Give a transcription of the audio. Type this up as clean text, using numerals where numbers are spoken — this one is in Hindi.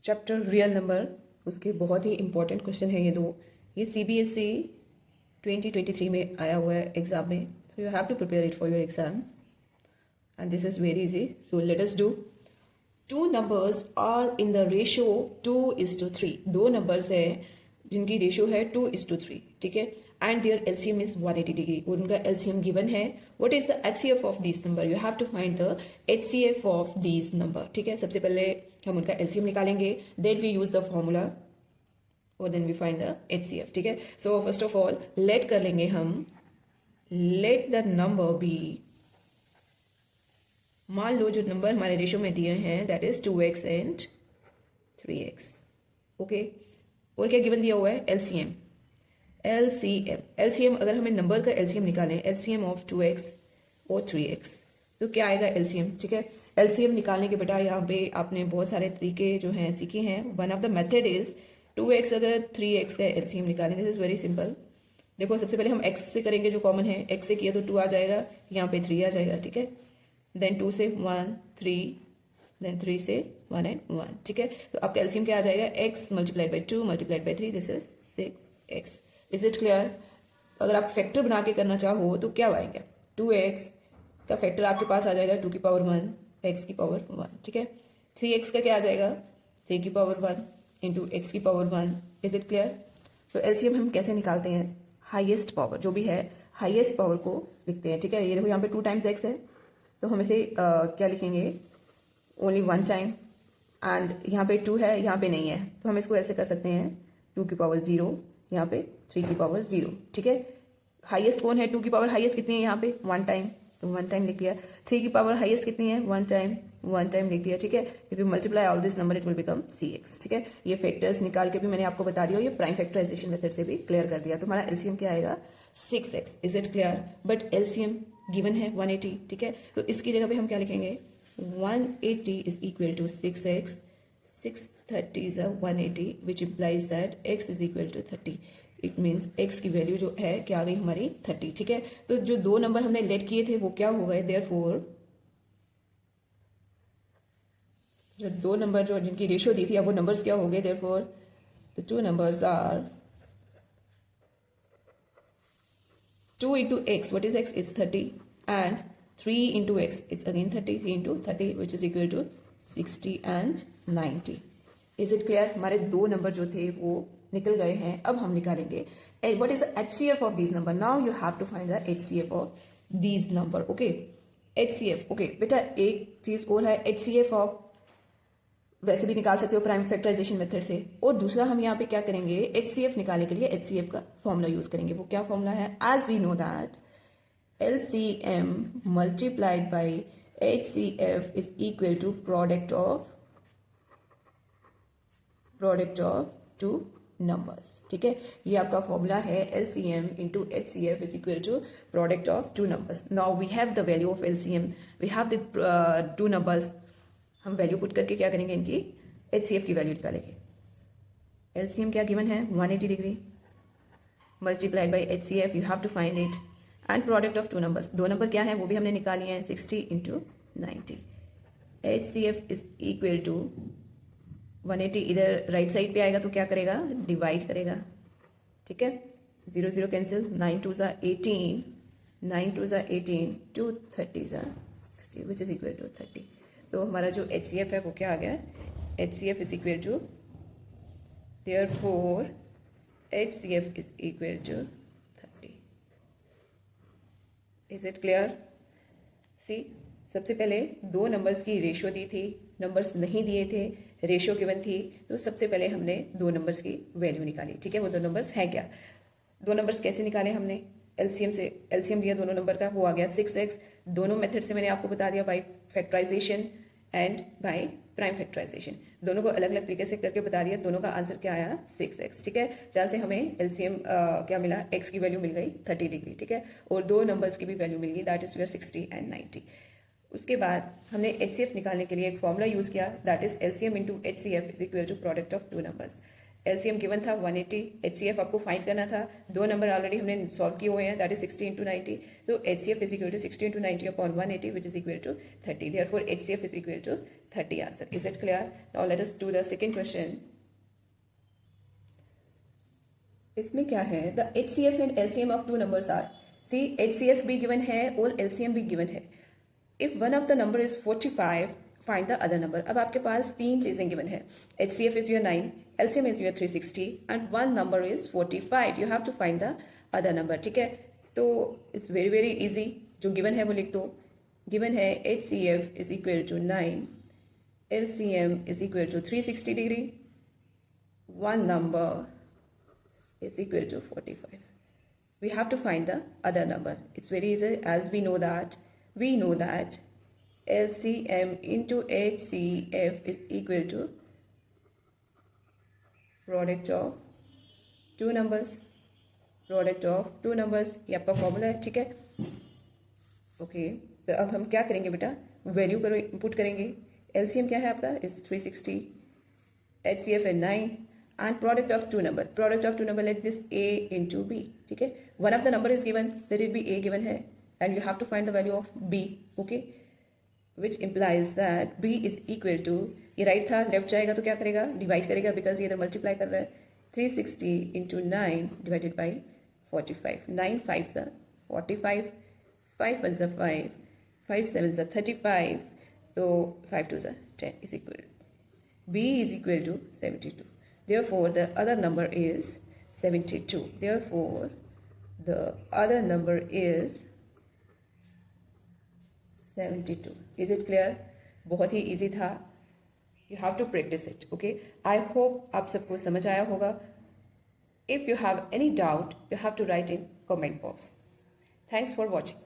चैप्टर रियल नंबर, उसके बहुत ही इंपॉर्टेंट क्वेश्चन है ये दो। ये CBSE 2023 में आया हुआ है एग्जाम में, so you have to prepare it for your exams and this is very easy. So let us do. Two numbers are in the ratio 2:3। दो नंबर्स है जिनकी रेशियो है 2:3, ठीक है, and their LCM is 180 degree. उनका LCM गिवन है। What is the HCF of this number? You have to find the HCF of this number, ठीक है। सबसे पहले हम उनका LCM निकालेंगे, then we use the formula और then we find the HCF, ठीक है। So first of all let कर लेंगे हम, लेट द नंबर बी, मान लो जो नंबर हमारे रेशियो में दिए हैं that is 2x and 3x, okay. और क्या गिवन दिया हुआ है? LCM। LCM अगर हमें नंबर का LCM निकालें, LCM ऑफ 2x और 3x, तो क्या आएगा? LCM, ठीक है। LCM निकालने के बेटा यहाँ पे आपने बहुत सारे तरीके जो हैं सीखे हैं। One of the method is 2x अगर 3x का LCM निकालें, दिस इज वेरी सिंपल। देखो सबसे पहले हम x से करेंगे, जो कॉमन है, x से किया तो 2 आ जाएगा, यहाँ पे 3 आ जाएगा, ठीक है। देन 2 से 1 3, देन 3 से 1 एंड 1, ठीक है। तो आपका LCM क्या आ जाएगा? x multiplied by 2 multiplied by 3, this is 6x। Is it clear? अगर आप फैक्टर बना के करना चाहो तो क्या आएगा? 2x का फैक्टर आपके पास आ जाएगा 2 की पावर 1, x की पावर 1, ठीक है। 3x का क्या आ जाएगा? 3 की पावर 1 इंटू x की पावर 1। Is it clear? तो LCM हम कैसे निकालते हैं? हाईएस्ट पावर जो भी है, हाईएस्ट पावर को लिखते हैं, ठीक है। ये देखो यहाँ पे 2 टाइम्स x है, तो हम इसे क्या लिखेंगे? Only 1 time. एंड यहाँ पे 2 है, यहाँ पे नहीं है, तो हम इसको ऐसे कर सकते हैं 2 की पावर 0, यहाँ पे 3 की पावर 0, ठीक है। हाईएस्ट कौन है? 2 की पावर हाईएस्ट कितनी है यहाँ पे? 1 टाइम, तो 1 टाइम लिख दिया। 3 की पावर हाईएस्ट कितनी है? 1 टाइम, 1 टाइम लिख दिया, ठीक है। If you multiply all this number it will become CX, ठीक है। ये फैक्टर्स निकाल के भी मैंने आपको बता दिया, ये प्राइम फैक्टराइजेशन मेथड से भी क्लियर कर दिया। तुम्हारा LCM क्या आएगा? 6x। Is it clear? But LCM given है 180, ठीक है। तो इसकी जगह पे हम क्या लिखेंगे? 180 is equal to 6x, 630 is a 180 which implies that x is equal to 30. It means x की वैल्यू जो है क्या आ गई हमारी? 30, ठीक है। तो जो दो नंबर हमने लेट किए थे वो क्या हो गए? देयरफॉर जो दो नंबर जो जिनकी रेशियो दी थी अब वो नंबर्स क्या हो गए? Therefore the two numbers are 2 into x, what is x? It's 30, and 3 into x, it's again 30, 3 into 30 which is equal to 60 and 90. Is it clear? हमारे दो नंबर जो थे वो निकल गए हैं। अब हम निकालेंगे what is the HCF of these number. Now you have to find the HCF of these number, okay? HCF, okay बेटा एक चीज और है, HCF of वैसे भी निकाल सकते हो प्राइम फैक्टराइजेशन मेथड से, और दूसरा हम यहाँ पे क्या करेंगे? HCF निकालने के लिए HCF का फॉर्मूला यूज करेंगे। वो क्या फॉर्मूला है? As we know that LCM multiplied by HCF is equal to product of two numbers, ठीक है। ये आपका फॉर्मूला है, LCM into HCF is equal to product of two numbers. Now we have the value of LCM, we have the two numbers. हम वैल्यू पुट करके क्या करेंगे? इनकी HCF की वैल्यू निकालेंगे। LCM क्या गिवन है? 180 degree multiplied by HCF, you have to find it, and product of two numbers. दो नंबर क्या है वो भी हमने निकाली है, 60 into 90। HCF is equal to 180, इधर राइट साइड पे आएगा तो क्या करेगा? डिवाइड करेगा, ठीक है। 0 0 कैंसिल, 9 2 ज़ा 18, 9 2 ज़ा 18, 2 30 ज़ा 60 विच इज इक्वल टू 30। तो हमारा जो HCF है वो क्या आ गया? HCF is equal to, therefore HCF is equal to 30। Is it clear? See, सबसे पहले दो नंबर्स की रेशियो दी थी, नंबर्स नहीं दिए थे, रेशियो गिवन थी, तो सबसे पहले हमने दो नंबर्स की वैल्यू निकाली, ठीक है। वो दो नंबर्स हैं क्या? दो नंबर्स कैसे निकाले हमने? LCM से, LCM दिया दोनों नंबर का, वो आ गया 6x। दोनों मेथड से मैंने आपको बता दिया, by factorization and by prime factorization, दोनों को अलग अलग तरीके से करके बता दिया। दोनों का आंसर क्या आया? 6x, ठीक है। जहाँ से हमें LCM क्या मिला? x की वैल्यू मिल गई 30 डिग्री, ठीक है, और दो नंबर्स की भी वैल्यू मिल गई, दैट इज 60 एंड 90। उसके बाद हमने HCF निकालने के लिए एक फॉर्मूला यूज किया, that is LCM into HCF is equal to product of two numbers. LCM given था 180, एचसीएफ आपको फाइंड करना था, दो नंबर ऑलरेडी हमने सॉल्व किए हुए हैं, that is 60 into 90, so HCF is equal to 60 into 90 upon 180 which is equal to 30, therefore HCF is equal to 30 answer. Is it clear? Now let us do the second question. इसमें क्या है, the HCF and LCM of two numbers are, see HCF भी given है और LCM भी given है. If one of the number is 45, find the other number. अब आपके पास तीन चीजें given है, HCF is your 9, LCM is your 360 and one number is 45. You have to find the other number. ठीक है, तो it's very very easy. जो given है वो लिख दो. Given है HCF is equal to 9, LCM is equal to 360 degree, one number is equal to 45. We have to find the other number. It's very easy, as we know that LCM into HCF is equal to product of two numbers. ये आपका फॉर्मूला है, ठीक है. ओके, तो अब हम क्या करेंगे बेटा, वैल्यू करो पुट करेंगे. LCM क्या है आपका, इज 360, HCF है 9 and product of two number like this A into B. ठीक है, one of the number is given, let it be A given है, and you have to find the value of B. Okay, which implies that B is equal to, ये राइट था, लेफ्ट जाएगा तो क्या करेगा, डिवाइड करेगा, बिकॉज ये इधर मल्टीप्लाई कर रहा है. 360 into 9 divided by 45. 9 5s are 45, 5 1s are 5, 5 7s are 35, so 5 2s are 10 is equal. B is equal to 72. Therefore, the other number is 72. Therefore, the other number is 72. Is it clear? बहुत ही easy था. You have to practice it. Okay. I hope आप सबको समझ आया होगा. If you have any doubt, you have to write in comment box. Thanks for watching.